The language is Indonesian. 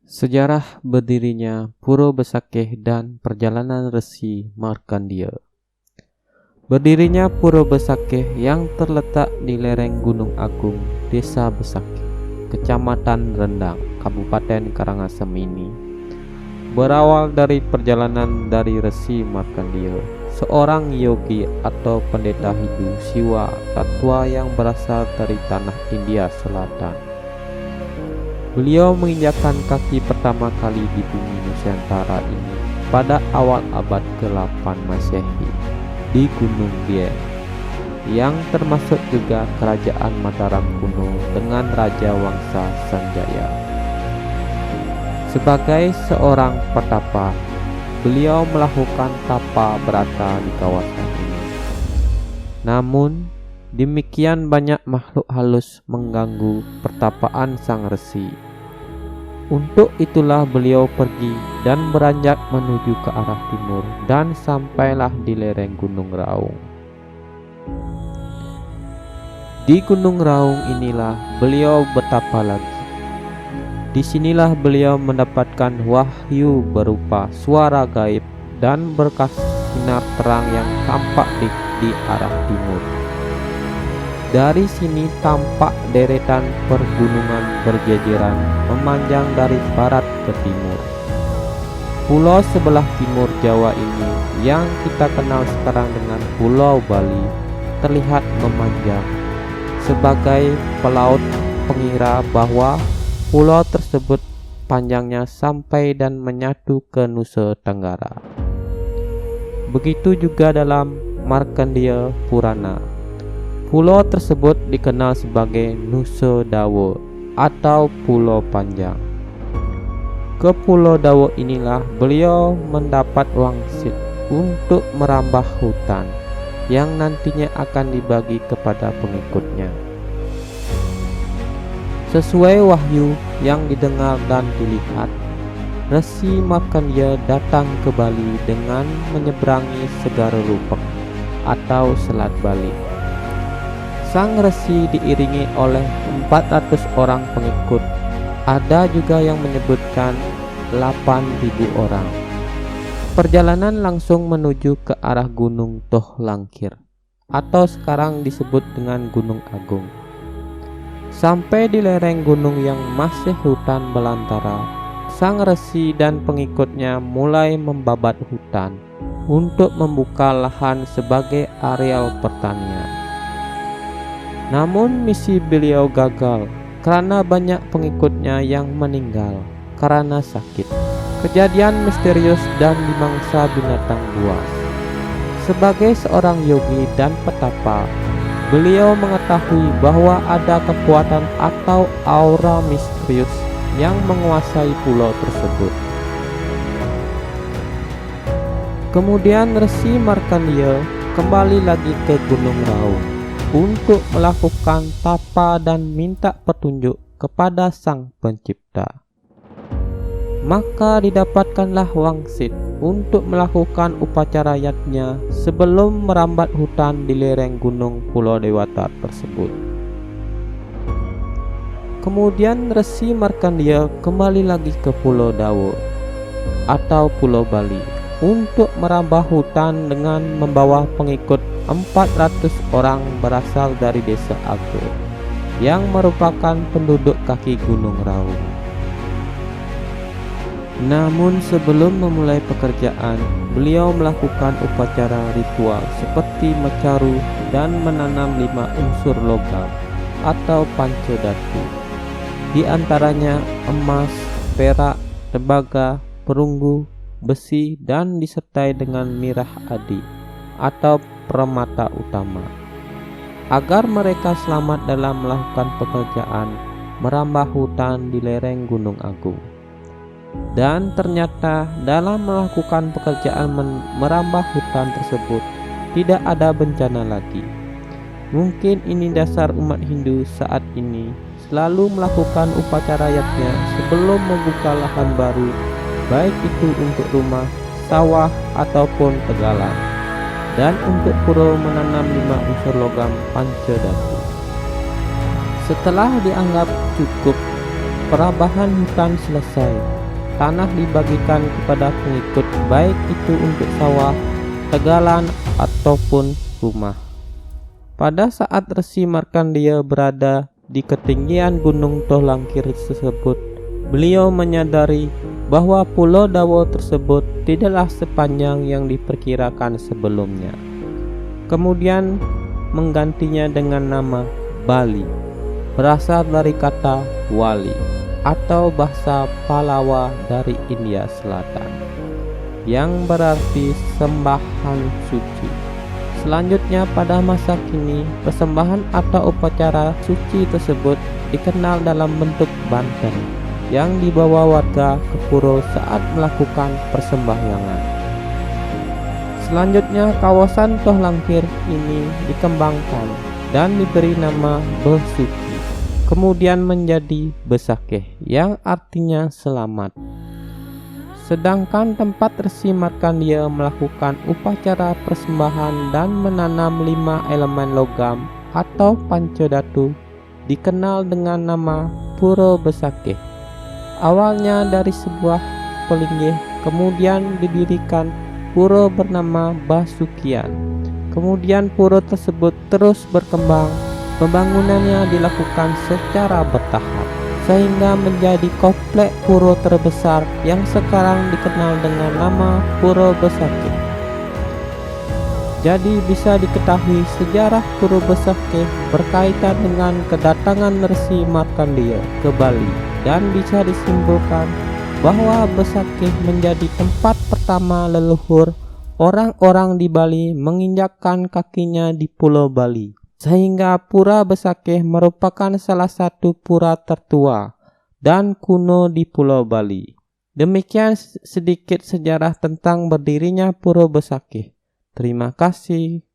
Sejarah berdirinya Pura Besakeh dan perjalanan Resi Markandeya. Berdirinya Pura Besakeh yang terletak di lereng Gunung Agung, Desa Besakeh, Kecamatan Rendang, Kabupaten Karangasem ini berawal dari perjalanan dari Resi Markandeya, seorang yogi atau pendeta Hindu Siwa Tattwa yang berasal dari tanah India Selatan. Beliau menginjakkan kaki pertama kali di bumi Nusantara ini pada awal abad ke-8 Masehi di Gunung Dieng, yang termasuk juga kerajaan Mataram kuno dengan Raja Wangsa Sanjaya. Sebagai seorang petapa, beliau melakukan tapa berata di kawasan ini. Namun, demikian banyak makhluk halus mengganggu pertapaan sang resi. Untuk itulah beliau pergi dan beranjak menuju ke arah timur dan sampailah di lereng Gunung Raung. Di Gunung Raung inilah beliau bertapa lagi. Disinilah beliau mendapatkan wahyu berupa suara gaib dan berkas sinar terang yang tampak di arah timur. Dari sini tampak deretan pergunungan berjejeran memanjang dari barat ke timur. Pulau sebelah timur Jawa ini yang kita kenal sekarang dengan Pulau Bali terlihat memanjang sebagai pelaut pengira bahwa pulau tersebut panjangnya sampai dan menyatu ke Nusa Tenggara. Begitu juga dalam Markandeya Purana. Pulau tersebut dikenal sebagai Nusa Dawa atau Pulau Panjang. Ke Pulau Dawa inilah beliau mendapat wangsit untuk merambah hutan yang nantinya akan dibagi kepada pengikutnya. Sesuai wahyu yang didengar dan dilihat, Resi Markandeya datang ke Bali dengan menyeberangi Segara Rupek atau Selat Bali. Sang resi diiringi oleh 400 orang pengikut. Ada juga yang menyebutkan 8.000 orang. Perjalanan langsung menuju ke arah Gunung Toh Langkir atau sekarang disebut dengan Gunung Agung. Sampai di lereng gunung yang masih hutan belantara, sang resi dan pengikutnya mulai membabat hutan untuk membuka lahan sebagai areal pertanian. Namun misi beliau gagal karena banyak pengikutnya yang meninggal karena sakit, kejadian misterius dan dimangsa binatang buas. Sebagai seorang yogi dan petapa, beliau mengetahui bahwa ada kekuatan atau aura misterius yang menguasai pulau tersebut. Kemudian Resi Markandeya kembali lagi ke Gunung Raung untuk melakukan tapa dan minta petunjuk kepada Sang Pencipta. Maka didapatkanlah wangsit untuk melakukan upacara yatnya sebelum merambat hutan di lereng gunung Pulau Dewata tersebut. Kemudian Resi Markandeya kembali lagi ke Pulau Dawa atau Pulau Bali untuk merambah hutan dengan membawa pengikut 400 orang berasal dari Desa Ago yang merupakan penduduk kaki Gunung Raung. Namun sebelum memulai pekerjaan, beliau melakukan upacara ritual seperti mecaru dan menanam 5 unsur logam atau pancadhatu, di antaranya emas, perak, tembaga, perunggu, besi, dan disertai dengan mirah adi atau permata utama, agar mereka selamat dalam melakukan pekerjaan merambah hutan di lereng Gunung Agung. Dan ternyata dalam melakukan pekerjaan merambah hutan tersebut tidak ada bencana lagi. Mungkin ini dasar umat Hindu saat ini selalu melakukan upacara yatnya sebelum membuka lahan baru, baik itu untuk rumah, sawah, ataupun tegalan, dan untuk pura menanam 5 unsur logam pancadhatu. Setelah dianggap cukup, perambahan hutan selesai, tanah dibagikan kepada pengikut, baik itu untuk sawah, tegalan, ataupun rumah. Pada saat Resi Markandeya berada di ketinggian Gunung Tohlangkir tersebut, beliau menyadari bahwa Pulau Dawo tersebut tidaklah sepanjang yang diperkirakan sebelumnya. Kemudian menggantinya dengan nama Bali, berasal dari kata wali atau bahasa Palawa dari India Selatan, yang berarti sembahan suci. Selanjutnya pada masa kini, persembahan atau upacara suci tersebut dikenal dalam bentuk banten yang dibawa warga ke pura saat melakukan persembahyangan. Selanjutnya kawasan Tohlangkir ini dikembangkan dan diberi nama Besuki, kemudian menjadi Besakeh yang artinya selamat. Sedangkan tempat Resi Markandeya melakukan upacara persembahan dan menanam 5 elemen logam atau pancadhatu dikenal dengan nama Pura Besakeh. Awalnya dari sebuah pelinggih, kemudian didirikan pura bernama Basukian. Kemudian pura tersebut terus berkembang, pembangunannya dilakukan secara bertahap, sehingga menjadi komplek pura terbesar yang sekarang dikenal dengan nama Pura Besakeh. Jadi bisa diketahui sejarah Pura Besakeh berkaitan dengan kedatangan Resi Markandeya ke Bali, dan bisa disimpulkan bahwa Besakeh menjadi tempat pertama leluhur orang-orang di Bali menginjakkan kakinya di Pulau Bali, sehingga Pura Besakeh merupakan salah satu pura tertua dan kuno di Pulau Bali. Demikian sedikit sejarah tentang berdirinya Pura Besakeh. Terima kasih.